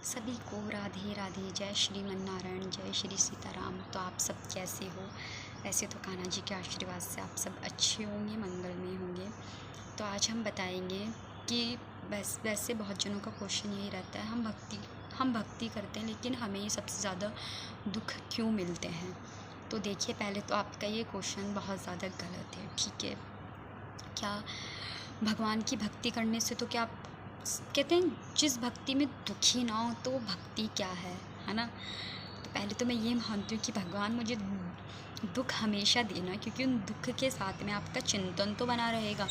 सभी को राधे राधे। जय श्रीमन नारायण, जय श्री सीताराम। तो आप सब कैसे हो? वैसे तो कान्हा जी के आशीर्वाद से आप सब अच्छे होंगे, मंगलमय होंगे। तो आज हम बताएंगे कि वैसे बहुत जनों का क्वेश्चन यही रहता है, हम भक्ति करते हैं लेकिन हमें सबसे ज़्यादा दुख क्यों मिलते हैं। तो देखिए, पहले तो आपका ये क्वेश्चन बहुत ज़्यादा गलत है। ठीक है, क्या भगवान की भक्ति करने से तो क्या आप कहते हैं जिस भक्ति में दुखी ना हो तो वो भक्ति क्या है ना। तो पहले तो मैं ये मानती हूँ कि भगवान मुझे दुख हमेशा देना, क्योंकि उन दुख के साथ में आपका चिंतन तो बना रहेगा।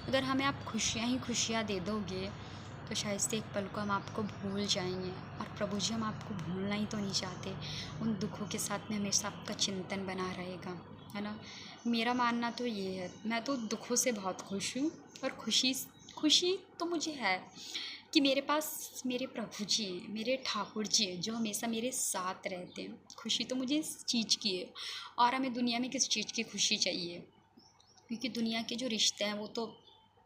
अगर हमें आप खुशियाँ ही खुशियाँ दे दोगे तो शायद से एक पल को हम आपको भूल जाएंगे, और प्रभु जी हम आपको भूलना ही तो नहीं चाहते। उन दुखों के साथ में हमेशा आपका चिंतन बना रहेगा, है ना। मेरा मानना तो ये है, मैं तो दुखों से बहुत खुश हूँ, और खुशी तो मुझे है कि मेरे पास मेरे प्रभु जी हैं, मेरे ठाकुर जी हैं, जो हमेशा मेरे साथ रहते हैं। खुशी तो मुझे इस चीज़ की है। और हमें दुनिया में किस चीज़ की खुशी चाहिए, क्योंकि दुनिया के जो रिश्ते हैं वो तो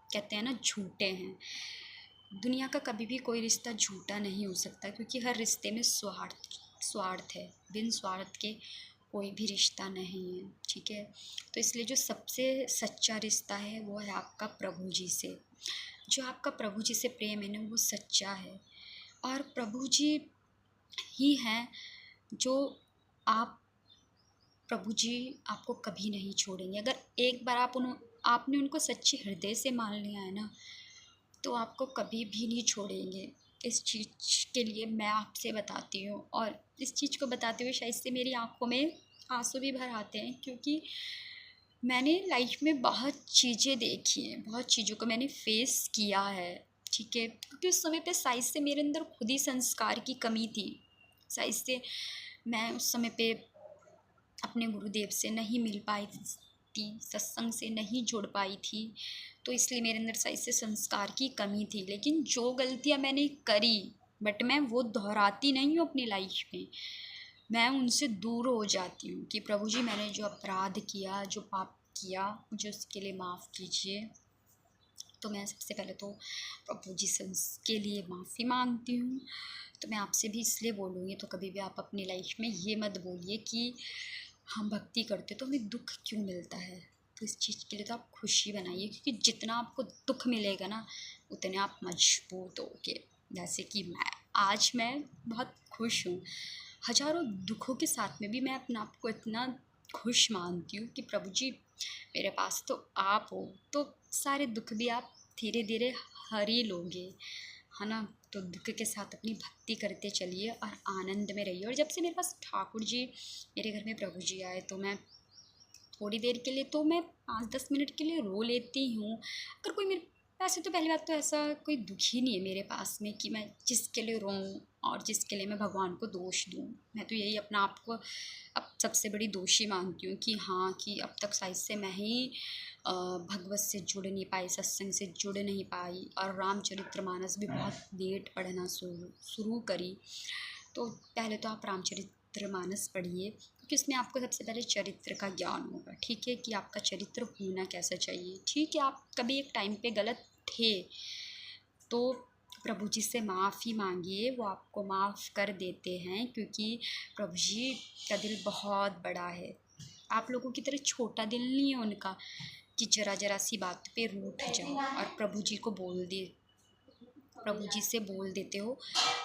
कहते हैं ना झूठे हैं। दुनिया का कभी भी कोई रिश्ता झूठा नहीं हो सकता, क्योंकि हर रिश्ते में स्वार्थ है। बिन स्वार्थ के कोई भी रिश्ता नहीं है। ठीक है, तो इसलिए जो सबसे सच्चा रिश्ता है वो है आपका प्रभु जी से। जो आपका प्रभु जी से प्रेम है ना, वो सच्चा है। और प्रभु जी ही हैं जो आप प्रभु जी आपको कभी नहीं छोड़ेंगे। अगर एक बार आपने उनको सच्चे हृदय से मान लिया है ना, तो आपको कभी भी नहीं छोड़ेंगे। इस चीज़ के लिए मैं आपसे बताती हूँ, और इस चीज़ को बताते हुए शायद से मेरी आँखों में आंसू भी भर आते हैं, क्योंकि मैंने लाइफ में बहुत चीज़ें देखी हैं, बहुत चीज़ों को मैंने फेस किया है। ठीक है, क्योंकि उस समय पे शायद से मेरे अंदर खुद ही संस्कार की कमी थी। शायद से मैं उस समय पे अपने गुरुदेव से नहीं मिल पाई थी, सत्संग से नहीं जुड़ पाई थी, तो इसलिए मेरे अंदर शायद से संस्कार की कमी थी। लेकिन जो गलतियाँ मैंने करी, बट मैं वो दोहराती नहीं हूँ अपनी लाइफ में। मैं उनसे दूर हो जाती हूँ कि प्रभु जी मैंने जो अपराध किया, जो पाप किया, मुझे उसके लिए माफ़ कीजिए। तो मैं सबसे पहले तो प्रभु जी से उसके लिए माफ़ी मांगती हूँ। तो मैं आपसे भी इसलिए बोलूँगी, तो कभी भी आप अपनी लाइफ में ये मत बोलिए कि हम भक्ति करते तो हमें दुख क्यों मिलता है। तो इस चीज़ के लिए तो आप खुशी बनाइए, क्योंकि जितना आपको दुख मिलेगा ना, उतने आप मजबूत होगे। जैसे कि मैं बहुत खुश हूँ। हज़ारों दुखों के साथ में भी मैं अपने आप को इतना खुश मानती हूँ कि प्रभु जी मेरे पास तो आप हो, तो सारे दुख भी आप धीरे धीरे हर ही लोगे, है ना। तो दुख के साथ अपनी भक्ति करते चलिए और आनंद में रहिए। और जब से मेरे पास ठाकुर जी, मेरे घर में प्रभु जी आए, तो मैं थोड़ी देर के लिए तो मैं 5-10 मिनट के लिए रो लेती हूँ। अगर कोई मेरे वैसे तो पहली बात तो ऐसा कोई दुख ही नहीं है मेरे पास में कि मैं जिसके लिए रोऊँ और जिसके लिए मैं भगवान को दोष दूँ। मैं तो यही अपना आप को अब सबसे बड़ी दोषी मानती हूँ कि हाँ, कि अब तक शायद से मैं ही भगवत से जुड़ नहीं पाई, सत्संग से जुड़ नहीं पाई, और रामचरितमानस भी बहुत लेट पढ़ना शुरू करी। तो पहले तो आप रामचरितमानस पढ़िए, क्योंकि उसमें आपको सबसे पहले चरित्र का ज्ञान होगा। ठीक है, कि आपका चरित्र होना कैसा चाहिए। ठीक है, आप कभी एक टाइम पे गलत थे, तो प्रभु जी से माफ़ी मांगिए, वो आपको माफ़ कर देते हैं, क्योंकि प्रभु जी का दिल बहुत बड़ा है। आप लोगों की तरह छोटा दिल नहीं है उनका, कि जरा जरा सी बात पे रूठ जाओ और प्रभु जी से बोल देते हो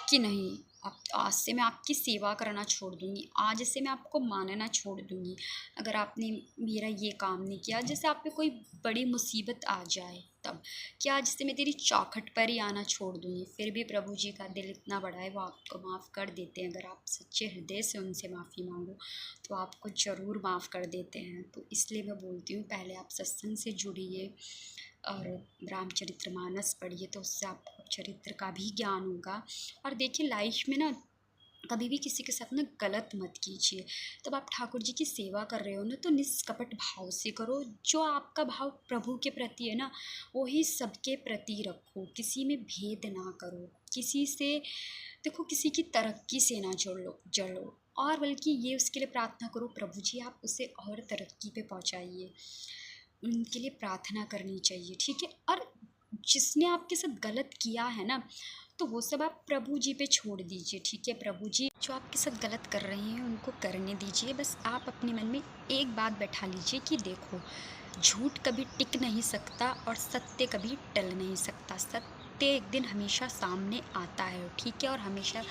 कि नहीं, अब आज से मैं आपकी सेवा करना छोड़ दूँगी, आज से मैं आपको मानना छोड़ दूँगी, अगर आपने मेरा ये काम नहीं किया। जैसे आप पे कोई बड़ी मुसीबत आ जाए तब, कि आज से मैं तेरी चौखट पर ही आना छोड़ दूँगी, फिर भी प्रभु जी का दिल इतना बड़ा है, वो आपको माफ़ कर देते हैं। अगर आप सच्चे हृदय से उनसे माफ़ी मांगो तो आपको ज़रूर माफ़ कर देते हैं। तो इसलिए मैं बोलती हूँ, पहले आप सत्संग से जुड़िए और रामचरितमानस पढ़िए, तो उससे आपको चरित्र का भी ज्ञान होगा। और देखिए, लाइफ में ना कभी भी किसी के साथ ना गलत मत कीजिए। तब आप ठाकुर जी की सेवा कर रहे हो ना, तो निष्कपट भाव से करो। जो आपका भाव प्रभु के प्रति है ना, वही सबके प्रति रखो, किसी में भेद ना करो। किसी से देखो, किसी की तरक्की से ना जलो, और बल्कि ये उसके लिए प्रार्थना करो, प्रभु जी आप उसे और तरक्की पे पहुँचाइए। उनके लिए प्रार्थना करनी चाहिए। ठीक है, और जिसने आपके साथ गलत किया है ना, तो वो सब आप प्रभु जी पे छोड़ दीजिए, ठीक है। प्रभु जी जो आपके साथ गलत कर रहे हैं उनको करने दीजिए। बस आप अपने मन में एक बात बैठा लीजिए कि देखो, झूठ कभी टिक नहीं सकता और सत्य कभी टल नहीं सकता। सत्य एक दिन हमेशा सामने आता है, ठीक है, और हमेशा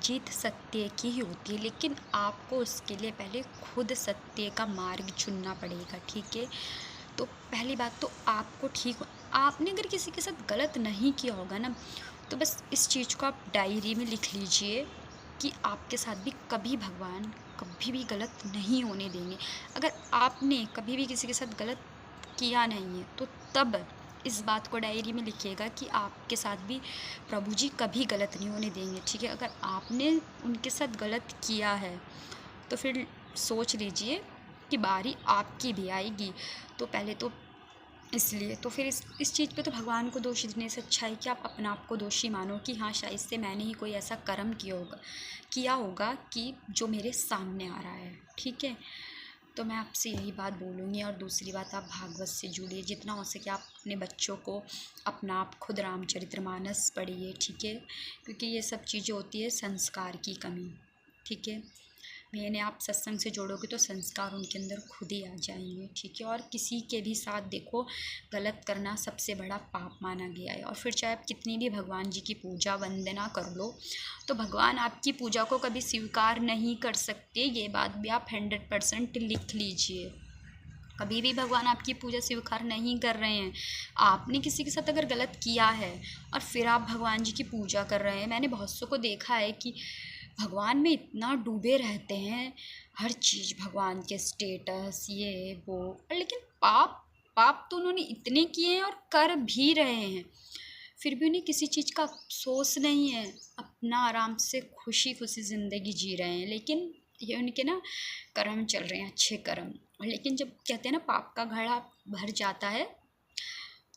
जीत सत्य की ही होती है। लेकिन आपको उसके लिए पहले खुद सत्य का मार्ग चुनना पड़ेगा, ठीक है। तो पहली बात तो आपको ठीक, आपने अगर किसी के साथ गलत नहीं किया होगा ना, तो बस इस चीज़ को आप डायरी में लिख लीजिए कि आपके साथ भी कभी भगवान कभी भी गलत नहीं होने देंगे। अगर आपने कभी भी किसी के साथ गलत किया नहीं है तो तब इस बात को डायरी में लिखिएगा कि आपके साथ भी प्रभु जी कभी गलत नहीं होने देंगे, ठीक है। अगर आपने उनके साथ गलत किया है तो फिर सोच लीजिए कि बारी आपकी भी आएगी। तो पहले तो इसलिए तो फिर इस चीज़ पे तो भगवान को दोष देने से अच्छा है कि आप अपने आप को दोषी मानो कि हाँ, शायद से मैंने ही कोई ऐसा कर्म किया होगा कि जो मेरे सामने आ रहा है, ठीक है। तो मैं आपसे यही बात बोलूँगी। और दूसरी बात, आप भागवत से जुड़िए, जितना हो सके आप अपने बच्चों को अपना आप खुद रामचरितमानस पढ़िए, ठीक है, क्योंकि ये सब चीज़ें होती है संस्कार की कमी, ठीक है। मैंने आप सत्संग से जोड़ोगे तो संस्कार उनके अंदर खुद ही आ जाएंगे, ठीक है। और किसी के भी साथ देखो, गलत करना सबसे बड़ा पाप माना गया है। और फिर चाहे आप कितनी भी भगवान जी की पूजा वंदना कर लो, तो भगवान आपकी पूजा को कभी स्वीकार नहीं कर सकते। ये बात भी आप 100% लिख लीजिए। कभी भी भगवान आपकी पूजा स्वीकार नहीं कर रहे हैं। आपने किसी के साथ अगर गलत किया है और फिर आप भगवान जी की पूजा कर रहे हैं, मैंने बहुत सौ को देखा है कि भगवान में इतना डूबे रहते हैं, हर चीज़ भगवान के स्टेटस ये वो, लेकिन पाप पाप तो उन्होंने इतने किए हैं और कर भी रहे हैं, फिर भी उन्हें किसी चीज़ का अफसोस नहीं है। अपना आराम से खुशी खुशी ज़िंदगी जी रहे हैं। लेकिन ये उनके ना कर्म चल रहे हैं, अच्छे कर्म। लेकिन जब कहते हैं ना पाप का घड़ा भर जाता है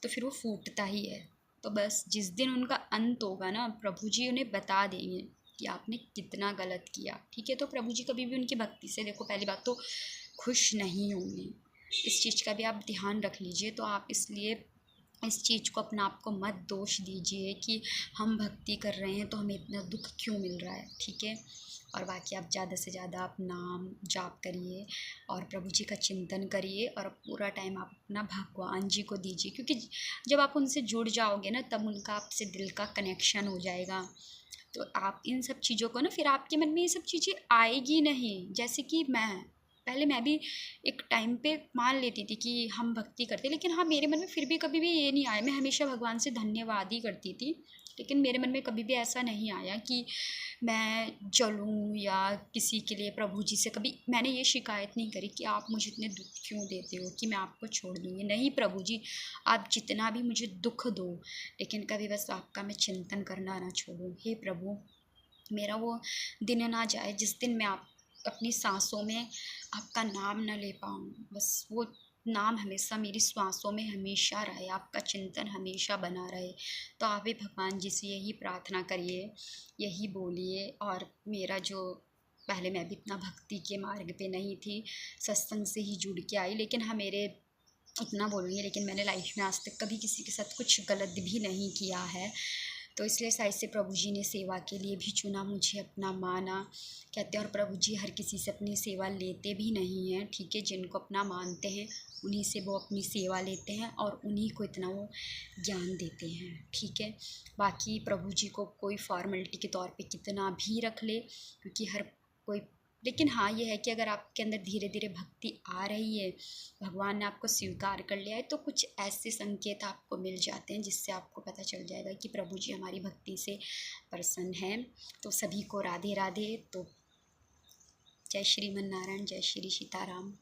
तो फिर वो फूटता ही है। तो बस जिस दिन उनका अंत होगा ना, प्रभु जी उन्हें बता देंगे कि आपने कितना गलत किया, ठीक है। तो प्रभु जी कभी भी उनकी भक्ति से देखो, पहली बात तो खुश नहीं होंगे। इस चीज़ का भी आप ध्यान रख लीजिए। तो आप इसलिए इस चीज़ को अपना आप को मत दोष दीजिए कि हम भक्ति कर रहे हैं तो हमें इतना दुख क्यों मिल रहा है, ठीक है। और बाकी आप ज़्यादा से ज़्यादा आप नाम जाप करिए और प्रभु जी का चिंतन करिए और पूरा टाइम आप अपना भगवान जी को दीजिए, क्योंकि जब आप उनसे जुड़ जाओगे ना, तब उनका आपसे दिल का कनेक्शन हो जाएगा। तो आप इन सब चीज़ों को ना, फिर आपके मन में ये सब चीज़ें आएगी नहीं। जैसे कि पहले मैं भी एक टाइम पे मान लेती थी कि हम भक्ति करते, लेकिन हाँ, मेरे मन में फिर भी कभी भी ये नहीं आया। मैं हमेशा भगवान से धन्यवाद ही करती थी, लेकिन मेरे मन में कभी भी ऐसा नहीं आया कि मैं जलूं या किसी के लिए प्रभु जी से कभी मैंने ये शिकायत नहीं करी कि आप मुझे इतने दुख क्यों देते हो कि मैं आपको छोड़ दूँगी। नहीं प्रभु जी, आप जितना भी मुझे दुख दो, लेकिन कभी बस आपका मैं चिंतन करना ना छोड़ूं। हे प्रभु, मेरा वो दिन ना जाए जिस दिन मैं आप अपनी सांसों में आपका नाम न ले पाऊँ। बस वो नाम हमेशा मेरी श्वासों में हमेशा रहे, आपका चिंतन हमेशा बना रहे। तो आप भी भगवान जी से यही प्रार्थना करिए, यही बोलिए। और मेरा जो पहले मैं भी इतना भक्ति के मार्ग पे नहीं थी, सत्संग से ही जुड़ के आई, लेकिन हाँ, मेरे इतना बोलूँगी, लेकिन मैंने लाइफ में आज तक कभी किसी के साथ कुछ गलत भी नहीं किया है। तो इसलिए शायद से प्रभु जी ने सेवा के लिए भी चुना, मुझे अपना माना। कहते हैं और प्रभु जी हर किसी से अपनी सेवा लेते भी नहीं हैं, ठीक है। जिनको अपना मानते हैं उन्हीं से वो अपनी सेवा लेते हैं और उन्हीं को इतना वो ज्ञान देते हैं, ठीक है। बाकी प्रभु जी को कोई फॉर्मेलिटी के तौर पे कितना भी रख ले, क्योंकि हर कोई, लेकिन हाँ, ये है कि अगर आपके अंदर धीरे धीरे भक्ति आ रही है, भगवान ने आपको स्वीकार कर लिया है, तो कुछ ऐसे संकेत आपको मिल जाते हैं जिससे आपको पता चल जाएगा कि प्रभु जी हमारी भक्ति से प्रसन्न हैं। तो सभी को राधे राधे। तो जय श्रीमन नारायण, जय श्री सीताराम।